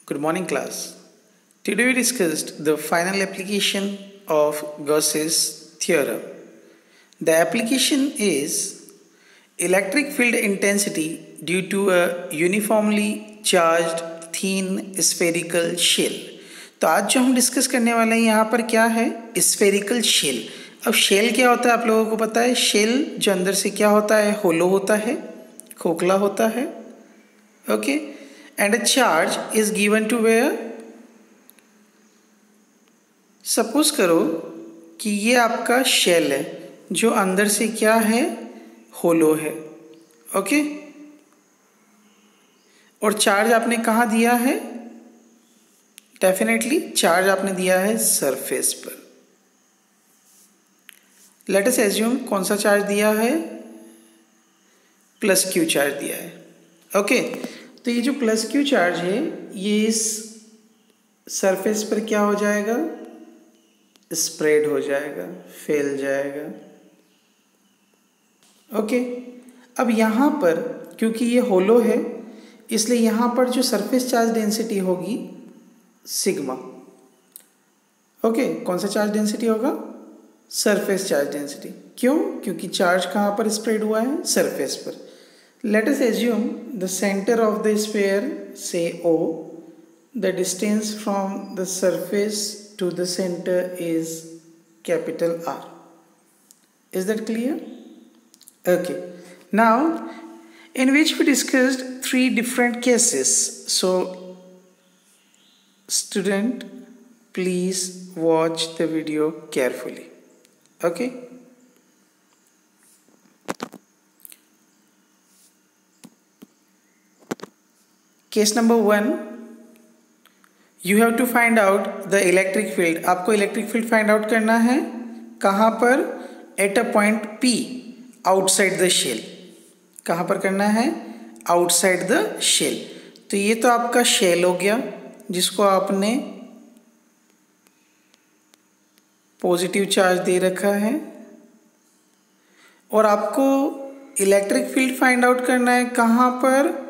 Good morning, class. Today we discussed the final application of Gauss's theorem. The application is electric field intensity due to a uniformly charged thin spherical shell. तो आज जो हम discuss करने वाले हैं यहाँ पर क्या है, स्फेरिकल शेल. अब शेल क्या होता है आप लोगों को पता है. शेल जो अंदर से क्या होता है, होलो होता है, खोखला होता है. Okay, and a charge is given to where. Suppose करो कि ये आपका शेल है जो अंदर से क्या है, होलो है. ओके, और चार्ज आपने कहाँ दिया है, डेफिनेटली चार्ज आपने दिया है सरफेस पर. लेट अस एज्यूम कौन सा चार्ज दिया है, प्लस क्यू चार्ज दिया है. ओके, तो ये जो प्लस क्यू चार्ज है ये इस सरफेस पर क्या हो जाएगा, स्प्रेड हो जाएगा, फैल जाएगा. ओके, अब यहाँ पर क्योंकि ये होलो है इसलिए यहाँ पर जो सरफेस चार्ज डेंसिटी होगी सिग्मा. ओके, कौन सा चार्ज डेंसिटी होगा, सरफेस चार्ज डेंसिटी. क्यों, क्योंकि चार्ज कहाँ पर स्प्रेड हुआ है, सरफेस पर. Let us assume the centre of the sphere से O. The distance from the surface to the center is capital R. Is that clear? Okay. Now, in which we discussed 3 different cases. So, student, please watch the video carefully. Okay? Case number 1. You have to find out the electric field. आपको electric field find out करना है कहाँ पर, at a point P outside the shell. कहाँ पर करना है, outside the shell. तो ये तो आपका शेल हो गया जिसको आपने पॉजिटिव चार्ज दे रखा है, और आपको इलेक्ट्रिक फील्ड फाइंड आउट करना है कहाँ पर,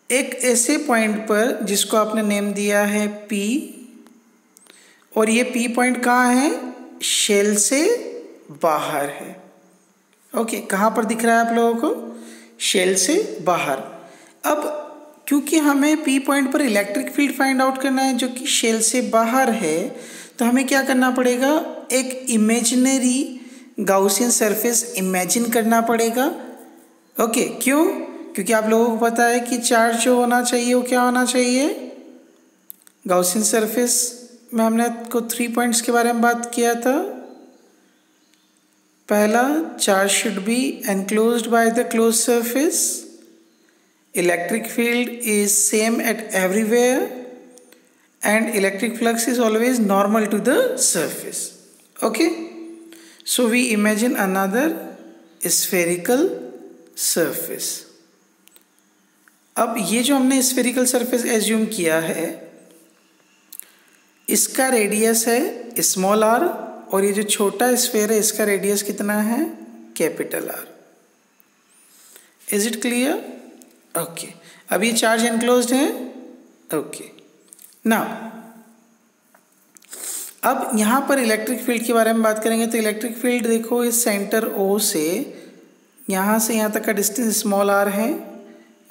एक ऐसे पॉइंट पर जिसको आपने नेम दिया है P, और ये P पॉइंट कहाँ है, शेल से बाहर है. ओके, कहाँ पर दिख रहा है आप लोगों को, शेल से बाहर. अब क्योंकि हमें P पॉइंट पर इलेक्ट्रिक फील्ड फाइंड आउट करना है जो कि शेल से बाहर है, तो हमें क्या करना पड़ेगा, एक इमेजिनरी गाउसियन सरफेस इमेजिन करना पड़ेगा. ओके, क्यों, क्योंकि आप लोगों को पता है कि चार्ज जो होना चाहिए वो क्या होना चाहिए, गाउसियन सरफेस में हमने को 3 पॉइंट्स के बारे में बात किया था. पहला, charge should be enclosed by the close surface, electric field is same at everywhere, and electric flux is always normal to the surface. Okay, so we imagine another spherical surface. अब ये जो हमने स्फेरिकल सरफेस एज्यूम किया है इसका radius है small r, और ये जो छोटा स्फेयर है इसका रेडियस कितना है, capital R. Is it clear? Okay, अब ये चार्ज एनक्लोज्ड है. ओके, नाउ अब यहाँ पर इलेक्ट्रिक फील्ड के बारे में बात करेंगे. तो इलेक्ट्रिक फील्ड देखो, इस सेंटर O से यहाँ तक का डिस्टेंस स्मॉल r है,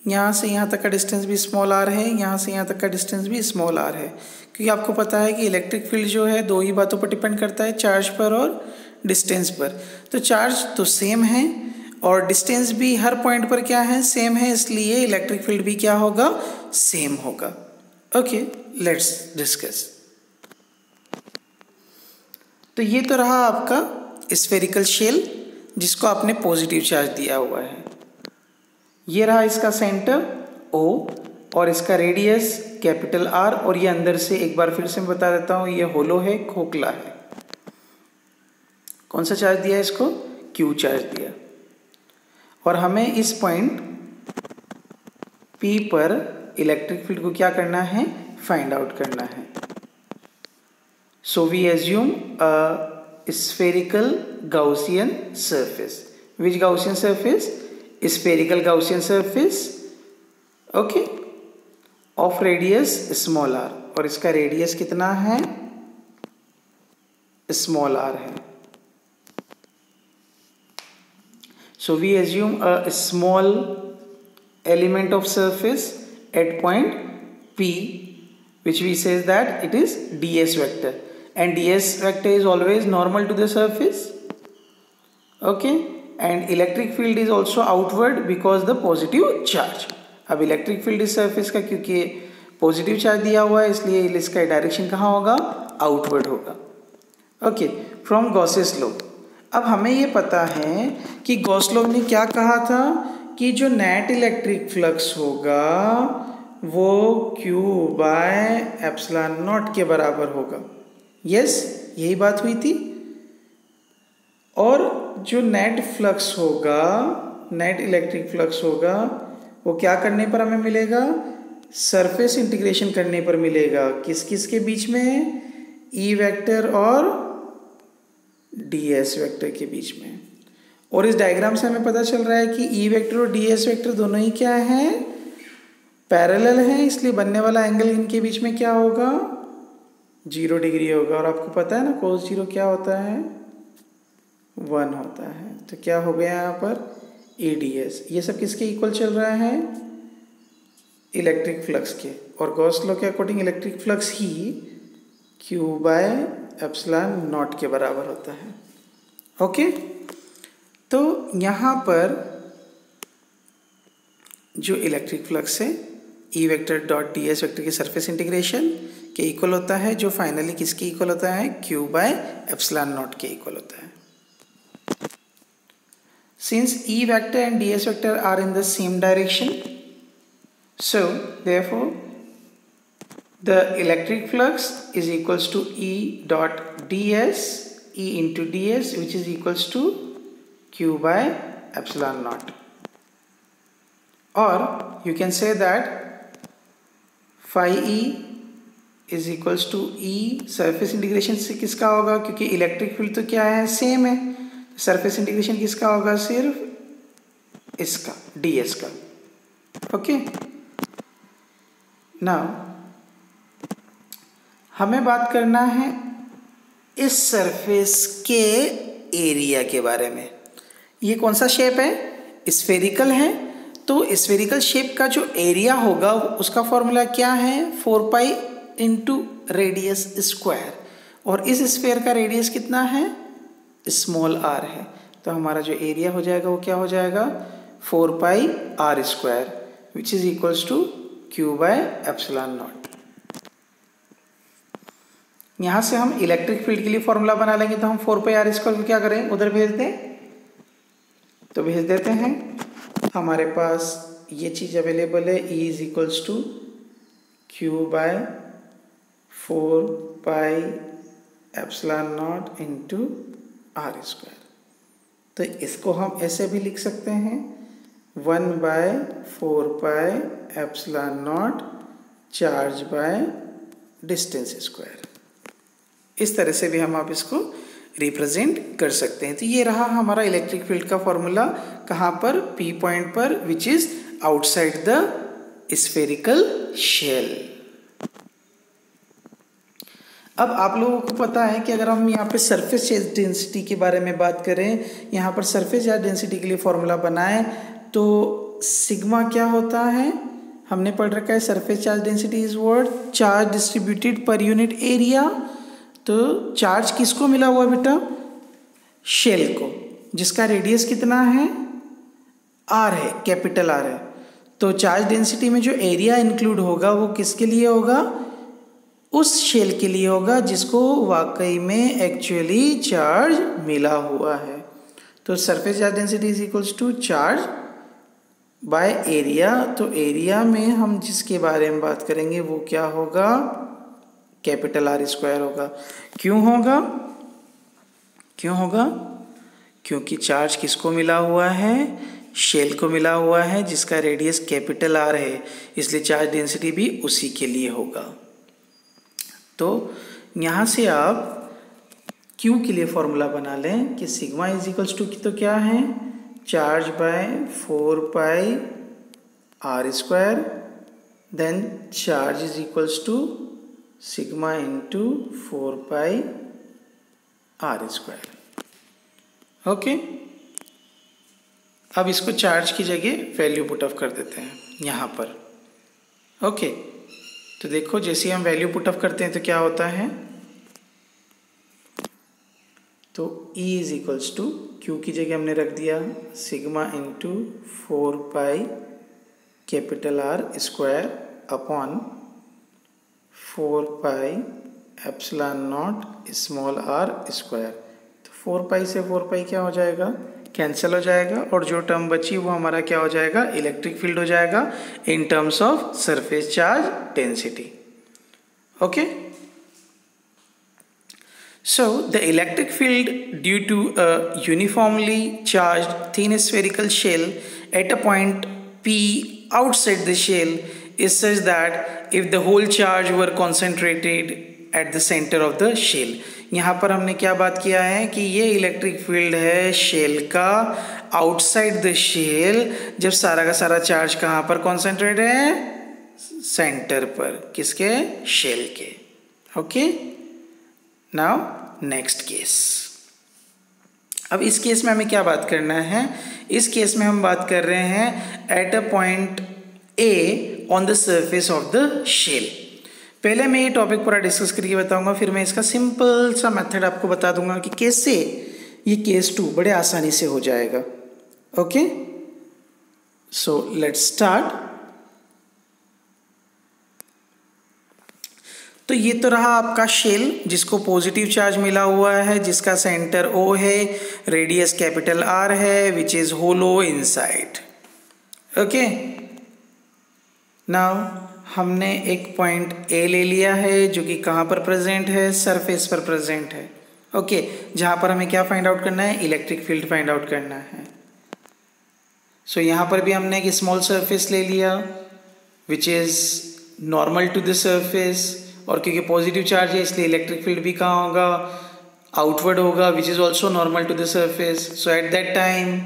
यहाँ से यहाँ तक का डिस्टेंस भी स्मॉल r है, यहाँ से यहाँ तक का डिस्टेंस भी स्मॉल r है. क्योंकि आपको पता है कि इलेक्ट्रिक फील्ड जो है 2 ही बातों पर डिपेंड करता है, चार्ज पर और डिस्टेंस पर. तो चार्ज तो सेम है और डिस्टेंस भी हर पॉइंट पर क्या है, सेम है, इसलिए इलेक्ट्रिक फील्ड भी क्या होगा, सेम होगा. Okay, let's discuss. तो ये तो रहा आपका स्फेरिकल शेल जिसको आपने पॉजिटिव चार्ज दिया हुआ है. ये रहा इसका सेंटर O और इसका रेडियस कैपिटल R, और ये अंदर से एक बार फिर से मैं बता देता हूँ, ये होलो है, खोखला है. कौन सा चार्ज दिया है इसको, Q चार्ज दिया. और हमें इस पॉइंट P पर इलेक्ट्रिक फील्ड को क्या करना है, फाइंड आउट करना है. So we assume a spherical Gaussian surface. Which Gaussian surface, spherical Gaussian surface. Okay, of radius small R, और इसका रेडियस कितना है, स्मॉल आर है। So we assume a small element of surface at point P, which we says that it is ds vector, and ds vector is always normal to the surface. Okay, and electric field is also outward because the positive charge. अब electric field इस surface का क्योंकि positive charge दिया हुआ है इसलिए इसका direction कहाँ होगा, आउटवर्ड होगा। Okay, from Gauss's law. अब हमें ये पता है कि गॉस लॉ ने क्या कहा था कि जो नेट इलेक्ट्रिक फ्लक्स होगा वो Q बाय एप्सिलॉन नॉट के बराबर होगा। यस, यही बात हुई थी। और जो नेट फ्लक्स होगा, नेट इलेक्ट्रिक फ्लक्स होगा, वो क्या करने पर हमें मिलेगा, सरफेस इंटीग्रेशन करने पर मिलेगा। किस किस के बीच में, E वेक्टर और ds वेक्टर के बीच में। और इस डायग्राम से हमें पता चल रहा है कि E वेक्टर और ds वेक्टर दोनों ही क्या हैं, पैरेलल हैं, इसलिए बनने वाला एंगल इनके बीच में क्या होगा, 0 डिग्री होगा। और आपको पता है ना cos 0 क्या होता है, 1 होता है। तो क्या हो गया यहाँ पर, ADS। ये सब किसके इक्वल चल रहा है, इलेक्ट्रिक फ्लक्स के। और गॉस लॉ के according electric flux he Q by epsilon not के बराबर होता है। ओके, तो यहाँ पर जो इलेक्ट्रिक फ्लक्स है E vector dot ds vector के सरफेस इंटीग्रेशन के इक्वल होता है, जो फाइनली किसके इक्वल होता है, Q बाय एप्सिलॉन नॉट के इक्वल होता है। Since E vector and ds vector are in the same direction, so therefore the electric flux is equals to E dot ds, E into ds, which is equals to Q by epsilon naught. Or you can say that phi E is equals to E surface integration से किसका होगा, क्योंकि electric field तो क्या है, same है। Surface integration किसका होगा, सिर्फ इसका, ds का। ओके, नाउ हमें बात करना है इस सरफेस के एरिया के बारे में। ये कौन सा शेप है, स्फेरिकल है। तो स्फेरिकल शेप का जो एरिया होगा उसका फॉर्मूला क्या है, 4 पाई इंटू रेडियस स्क्वायर। और इस स्फेयर का रेडियस कितना है, स्मॉल r है। तो हमारा जो एरिया हो जाएगा वो क्या हो जाएगा, 4 pi r square, which is equals to Q by epsilon naught. यहाँ से हम इलेक्ट्रिक फील्ड के लिए फॉर्मूला बना लेंगे। तो हम 4 पाई r स्क्वायर को क्या करें, उधर भेज दें, तो भेज देते हैं। हमारे पास ये चीज़ अवेलेबल है, E is equals to Q by 4 pi epsilon not into r square. तो इसको हम ऐसे भी लिख सकते हैं, 1 by 4 pi epsilon naught charge by distance square. इस तरह से भी हम आप इसको रिप्रेजेंट कर सकते हैं। तो ये रहा हमारा इलेक्ट्रिक फील्ड का फॉर्मूला, कहाँ पर, P पॉइंट पर, which is outside the spherical shell. अब आप लोगों को पता है कि अगर हम यहाँ पे सरफेस चार्ज डेंसिटी के बारे में बात करें, यहाँ पर सरफेस चार्ज डेंसिटी के लिए फॉर्मूला बनाएं तो सिग्मा क्या होता है, हमने पढ़ रखा है surface charge density is what, charge distributed per unit area. तो चार्ज किसको मिला हुआ बेटा, शेल को, जिसका रेडियस कितना है, r है, कैपिटल R है। तो चार्ज डेंसिटी में जो एरिया इंक्लूड होगा वो किसके लिए होगा, उस शेल के लिए होगा जिसको वाकई में एक्चुअली चार्ज मिला हुआ है। तो surface charge density is equals to charge by area. तो एरिया में हम जिसके बारे में बात करेंगे वो क्या होगा, कैपिटल R स्क्वायर होगा। क्यों होगा, क्यों होगा, क्योंकि चार्ज किसको मिला हुआ है, शेल को मिला हुआ है जिसका रेडियस कैपिटल R है, इसलिए चार्ज डेंसिटी भी उसी के लिए होगा। तो यहाँ से आप Q के लिए फॉर्मूला बना लें कि सिग्मा इज इक्वल्स टू तो क्या है, charge by 4 pi R square then charge is equals to sigma into 4 pi R square. Okay, अब इसको चार्ज की जगह वैल्यू पुट ऑफ कर देते हैं यहाँ पर। ओके, तो देखो जैसे ही हम वैल्यू पुट ऑफ करते हैं तो क्या होता है, तो E is equals to Q की जगह हमने रख दिया sigma into 4 pi capital R square upon 4 pi epsilon naught small r square. तो 4 पाई से 4 पाई क्या हो जाएगा, कैंसिल हो जाएगा, और जो टर्म बची वो हमारा क्या हो जाएगा, इलेक्ट्रिक फील्ड हो जाएगा in terms of surface charge density. Okay, so the electric field due to a uniformly charged thin spherical shell at a point P outside the shell is such that if the whole charge were concentrated at the center of the shell। यहाँ पर हमने क्या बात किया है कि ये electric field है शेल का आउटसाइड द शेल, जब सारा का सारा चार्ज कहाँ पर कॉन्सेंट्रेट है, सेंटर पर, किसके, शेल के। Okay, now next case. अब इस केस में हमें क्या बात करना है, इस केस में हम बात कर रहे हैं at a point A on the surface of the shell. पहले मैं ये टॉपिक पूरा डिस्कस करके बताऊंगा, फिर मैं इसका सिंपल सा मेथड आपको बता दूंगा कि कैसे ये केस 2 बड़े आसानी से हो जाएगा। Okay, so let's start. तो ये तो रहा आपका शेल जिसको पॉजिटिव चार्ज मिला हुआ है, जिसका सेंटर O है, रेडियस कैपिटल R है, which is hollow inside. Okay, now हमने एक पॉइंट A ले लिया है जो कि कहाँ पर प्रेजेंट है, सरफेस पर प्रेजेंट है। ओके, जहाँ पर हमें क्या फाइंड आउट करना है, इलेक्ट्रिक फील्ड फाइंड आउट करना है। सो यहाँ पर भी हमने एक स्मॉल सरफेस ले लिया which is normal to the surface, और क्योंकि पॉजिटिव चार्ज है इसलिए इलेक्ट्रिक फील्ड भी कहाँ होगा, आउटवर्ड होगा, which is also normal to the surface. So at that time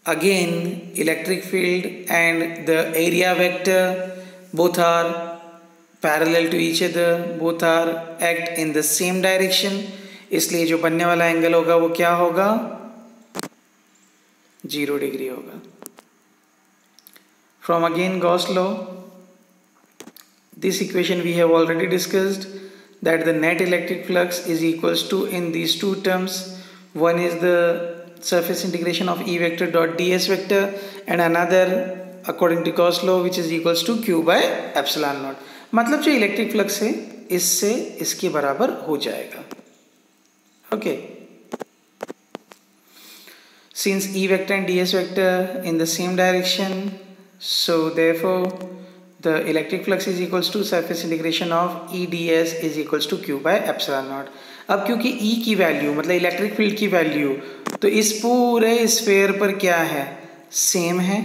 again electric field and the area vector both are parallel to each other, both are act in the same direction, इसलिए जो बनने वाला angle होगा वो क्या होगा, 0 degree होगा। From again Gauss law, this equation we have already discussed that the net electric flux is equals to, in these two terms, one is the surface integration of E vector dot ds vector and another according to Gauss law which is equals to q by epsilon naught। मतलब जो electric flux है इससे इसके बराबर हो जाएगा। Okay, since E vector and ds vector in the same direction, so therefore the electric flux is equals to surface integration of E ds is equals to q by epsilon naught। अब क्योंकि E की value मतलब electric field की value तो इस पूरे sphere पर क्या है, सेम है।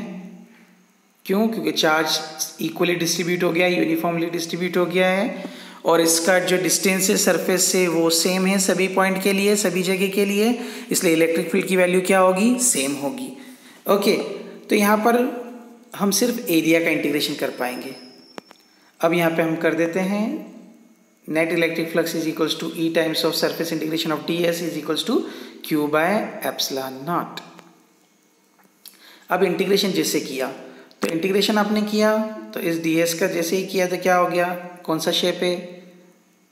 क्यों, क्योंकि चार्ज इक्वली डिस्ट्रीब्यूट हो गया, यूनिफॉर्मली डिस्ट्रीब्यूट हो गया है, और इसका जो डिस्टेंस है सरफेस से वो सेम है सभी पॉइंट के लिए, सभी जगह के लिए, इसलिए इलेक्ट्रिक फील्ड की वैल्यू क्या होगी, सेम होगी। ओके, तो यहाँ पर हम सिर्फ एरिया का इंटीग्रेशन कर पाएंगे। अब यहाँ पे हम कर देते हैं net electric flux is equals to E times of surface integration of D S is equals to Q by epsilon naught. अब इंटीग्रेशन जैसे किया तो इंटीग्रेशन आपने किया तो इस डी एस का जैसे ही किया तो क्या हो गया, कौन सा शेप है,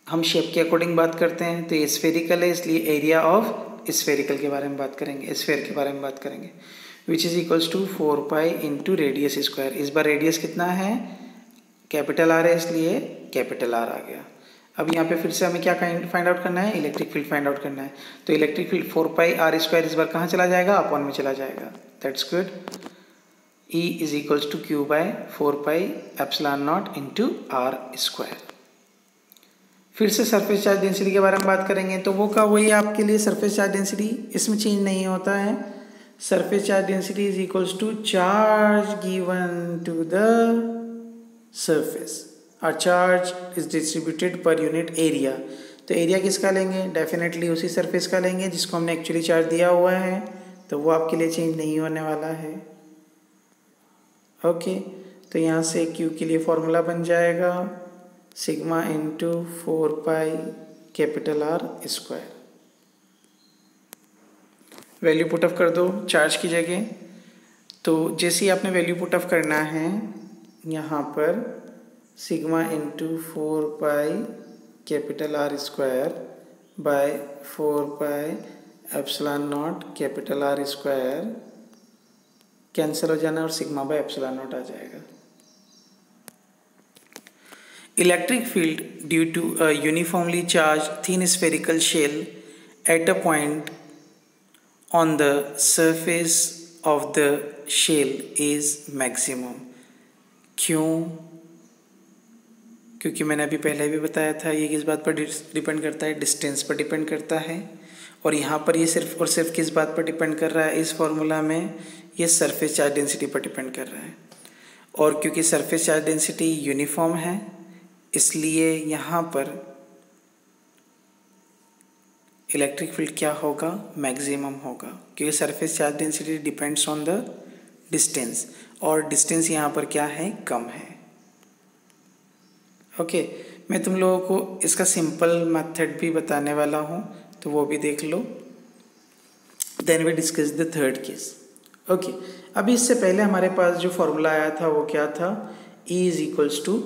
हम शेप के अकॉर्डिंग बात करते हैं, तो ये स्फेरिकल है इसलिए एरिया ऑफ स्फेरिकल के बारे में बात करेंगे, स्फेयर के बारे में बात करेंगे, which is equals to 4 pi into radius square. इस बार रेडियस कितना है, कैपिटल आर है इसलिए कैपिटल आर आ गया। अब यहाँ पे फिर से हमें क्या फाइंड आउट करना है, इलेक्ट्रिक फील्ड फाइंड आउट करना है। तो electric field 4 pi R square इस बार कहाँ चला जाएगा, अपॉन में चला जाएगा, that's good. E is equals to Q by 4 pi epsilon not into R square. फिर से सरफेस चार्ज डेंसिटी के बारे में बात करेंगे, तो वो का वही आपके लिए सरफेस चार्ज डेंसिटी, इसमें चेंज नहीं होता है। Surface charge density is equals to charge given to the surface और charge is distributed per unit area. तो एरिया किसका लेंगे, डेफिनेटली उसी सरफेस का लेंगे जिसको हमने एक्चुअली चार्ज दिया हुआ है, तो वो आपके लिए चेंज नहीं होने वाला है। ओके, तो यहाँ से क्यू के लिए फॉर्मूला बन जाएगा sigma into 4 pi capital R square. Value put off कर दो चार्ज की जगह। तो जैसे ही आपने वैल्यू पुट ऑफ करना है यहाँ पर sigma into 4 pi capital R square by 4 pi epsilon not capital R square cancel हो जाना और सिग्मा बाय एप्सिलॉन नॉट आ जाएगा। Electric field due to a uniformly charge thin spherical shell at a point on the surface of the shell is maximum। क्यों? क्योंकि मैंने अभी पहले भी बताया था ये किस बात पर डिपेंड करता है, डिस्टेंस पर डिपेंड करता है। और यहाँ पर ये सिर्फ और सिर्फ किस बात पर डिपेंड कर रहा है, इस फॉर्मूला में ये सरफेस चार्ज डेंसिटी पर डिपेंड कर रहा है। और क्योंकि सरफेस चार्ज डेंसिटी यूनिफॉर्म है इसलिए यहाँ पर इलेक्ट्रिक फील्ड क्या होगा, मैक्सिमम होगा, क्योंकि surface charge density depends on the distance और डिस्टेंस यहाँ पर क्या है, कम है। ओके, मैं तुम लोगों को इसका सिंपल मेथड भी बताने वाला हूँ तो वो भी देख लो। Then we discuss the third case. Okay, अभी इससे पहले हमारे पास जो फॉर्मूला आया था वो क्या था, E is equals to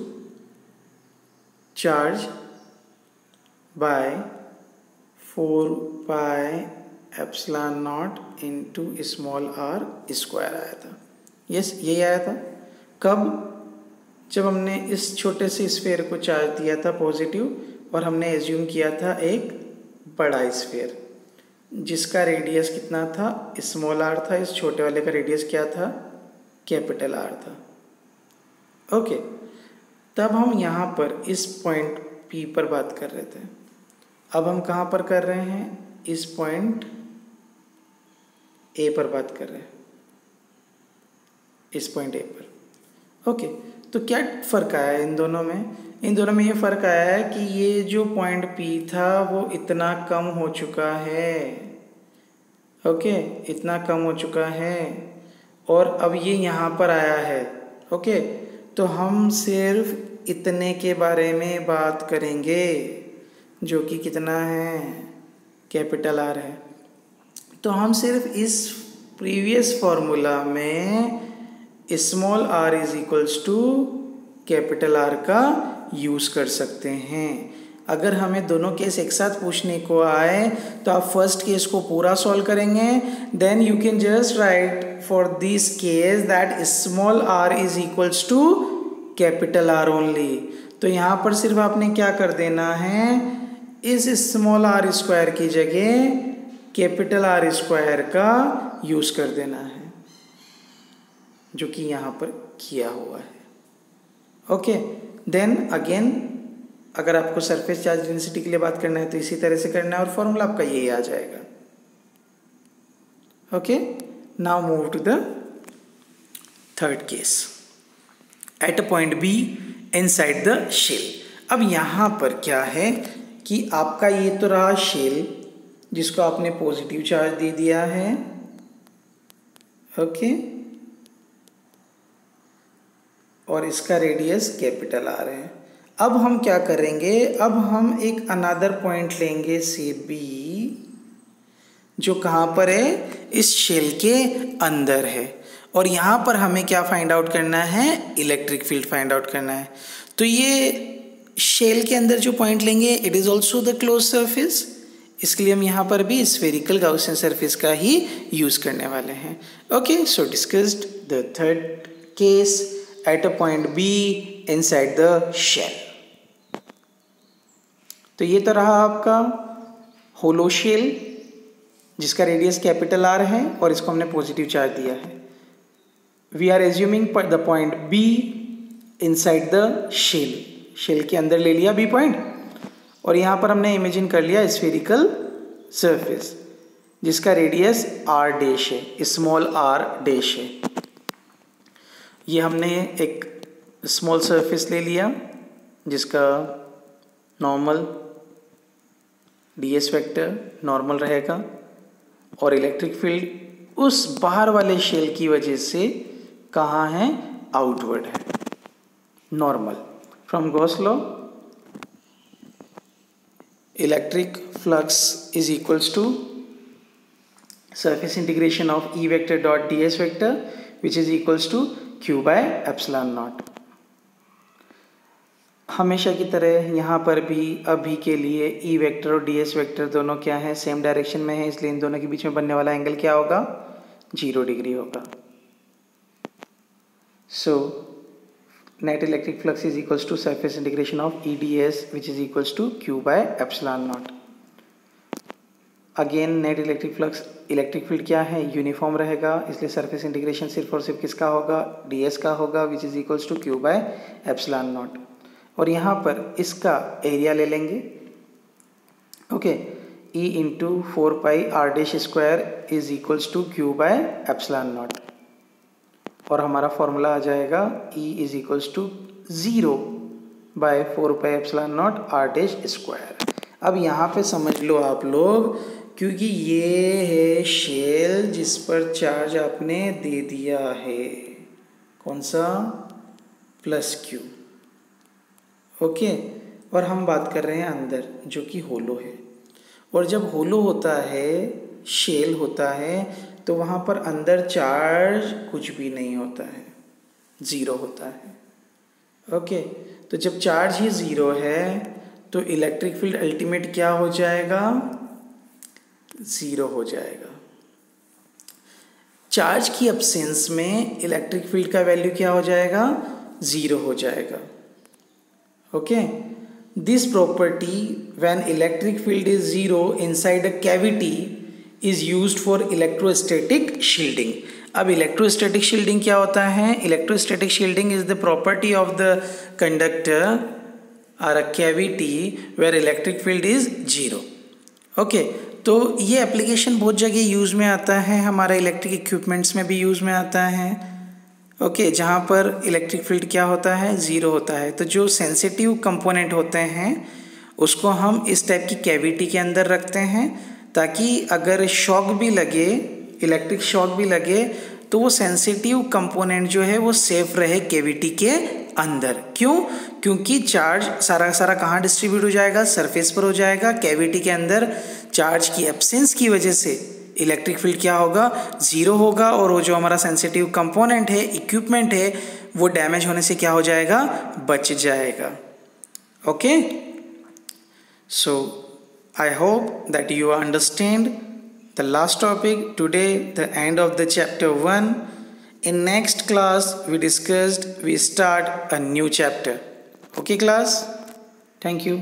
charge by 4 pi epsilon not into small R square आया था। यस, यही आया था। कब? जब हमने इस छोटे से स्फीयर को चार्ज दिया था पॉजिटिव और हमने एज्यूम किया था एक बड़ा स्फीयर जिसका रेडियस कितना था, स्मॉल आर था। इस छोटे वाले का रेडियस क्या था, कैपिटल आर था। ओके, तब हम यहाँ पर इस पॉइंट P पर बात कर रहे थे। अब हम कहाँ पर कर रहे हैं, इस पॉइंट A पर बात कर रहे हैं, इस पॉइंट A पर। ओके, तो क्या फ़र्क आया है इन दोनों में? इन दोनों में ये फ़र्क आया है कि ये जो पॉइंट P था वो इतना कम हो चुका है। ओके, इतना कम हो चुका है और अब ये यहाँ पर आया है। ओके, तो हम सिर्फ इतने के बारे में बात करेंगे जो कि कितना है, कैपिटल आर है। तो हम सिर्फ इस प्रीवियस फॉर्मूला में small R is equals to capital R का यूज़ कर सकते हैं। अगर हमें दोनों केस एक साथ पूछने को आए तो आप फर्स्ट केस को पूरा सॉल्व करेंगे, then you can just write for this case that small R is equals to capital R only. तो यहाँ पर सिर्फ आपने क्या कर देना है, इस स्मॉल आर स्क्वायर की जगह कैपिटल आर स्क्वायर का यूज़ कर देना है, जो कि यहाँ पर किया हुआ है। ओके, देन अगेन अगर आपको सरफेस चार्ज डेंसिटी के लिए बात करना है तो इसी तरह से करना है और फॉर्मूला आपका यही आ जाएगा। Okay, now move to the third case at a point B inside the shell. अब यहाँ पर क्या है कि आपका ये तो रहा शेल जिसको आपने पॉजिटिव चार्ज दे दिया है। ओके, और इसका रेडियस कैपिटल आर है। अब हम क्या करेंगे, अब हम एक अनदर पॉइंट लेंगे से B जो कहाँ पर है, इस शेल के अंदर है और यहाँ पर हमें क्या फाइंड आउट करना है, इलेक्ट्रिक फील्ड फाइंड आउट करना है। तो ये शेल के अंदर जो पॉइंट लेंगे it is also the close surface, इसके लिए हम यहाँ पर भी स्फेरिकल गाउसियन सरफेस का ही यूज़ करने वाले हैं। Okay, so discussed the third case at a point B inside the shell. तो ये तो रहा आपका होलो शेल जिसका रेडियस कैपिटल आर है और इसको हमने पॉजिटिव चार्ज दिया है। We are assuming the point B inside the shell, shell के अंदर ले लिया B पॉइंट और यहाँ पर हमने इमेजिन कर लिया स्फेरिकल सरफेस जिसका रेडियस r डैश है, स्मॉल r डैश है। ये हमने एक स्मॉल सरफेस ले लिया जिसका नॉर्मल ds वेक्टर नॉर्मल रहेगा और इलेक्ट्रिक फील्ड उस बाहर वाले शेल की वजह से कहाँ है, आउटवर्ड है। normal. From Gauss law, electric flux is equals to surface integration of E vector dot ds vector, which is equals to q by epsilon naught. हमेशा की तरह यहाँ पर भी अभी के लिए ई वेक्टर और डी एस वेक्टर दोनों क्या है, सेम डायरेक्शन में है, इसलिए इन दोनों के बीच में बनने वाला एंगल क्या होगा, 0 डिग्री होगा. So net electric flux is equals to surface integration of E D S which is equals to Q by epsilon not. Again net electric flux, electric field क्या है, यूनिफॉर्म रहेगा, इसलिए सरफेस इंटीग्रेशन सिर्फ और सिर्फ किसका होगा, डी एस का होगा, which is equals to Q by epsilon not. और यहाँ पर इसका एरिया ले लेंगे. Okay, E into 4 pi R dash square is equals to Q by epsilon not. और हमारा फॉर्मूला आ जाएगा E is equals to 0 by 4 pi epsilon not R dash square. अब यहाँ पे समझ लो आप लोग, क्योंकि ये है शेल जिस पर चार्ज आपने दे दिया है, कौन सा, प्लस क्यू. ओके, और हम बात कर रहे हैं अंदर जो कि होलो है. और जब होलो होता है, शेल होता है, तो वहाँ पर अंदर चार्ज कुछ भी नहीं होता है, 0 होता है. ओके, तो जब चार्ज ही 0 है तो इलेक्ट्रिक फील्ड अल्टीमेट क्या हो जाएगा, 0 हो जाएगा. चार्ज की एब्सेंस में इलेक्ट्रिक फील्ड का वैल्यू क्या हो जाएगा, 0 हो जाएगा. Okay, this property when electric field is 0 inside a cavity is used for electrostatic shielding. अब electrostatic shielding क्या होता है, electrostatic shielding is the property of the conductor or a cavity where electric field is 0. Okay, तो ये application बहुत जगह use में आता है, हमारे इलेक्ट्रिक इक्विपमेंट्स में भी यूज़ में आता है. ओके, जहाँ पर इलेक्ट्रिक फील्ड क्या होता है, 0 होता है. तो जो सेंसिटिव कंपोनेंट होते हैं उसको हम इस टाइप की कैविटी के अंदर रखते हैं, ताकि अगर शॉक भी लगे, इलेक्ट्रिक शॉक भी लगे, तो वो सेंसिटिव कंपोनेंट जो है वो सेफ रहे कैविटी के अंदर. क्यों, क्योंकि चार्ज सारा सारा कहाँ डिस्ट्रीब्यूट हो जाएगा, सरफेस पर हो जाएगा. कैविटी के अंदर चार्ज की एब्सेंस की वजह से इलेक्ट्रिक फील्ड क्या होगा, 0 होगा. और वो जो हमारा सेंसिटिव कंपोनेंट है, इक्विपमेंट है, वो डैमेज होने से क्या हो जाएगा, बच जाएगा. Okay, so I hope that you understand the last topic today, the end of the chapter 1. In next class we start a new chapter. Okay class, thank you.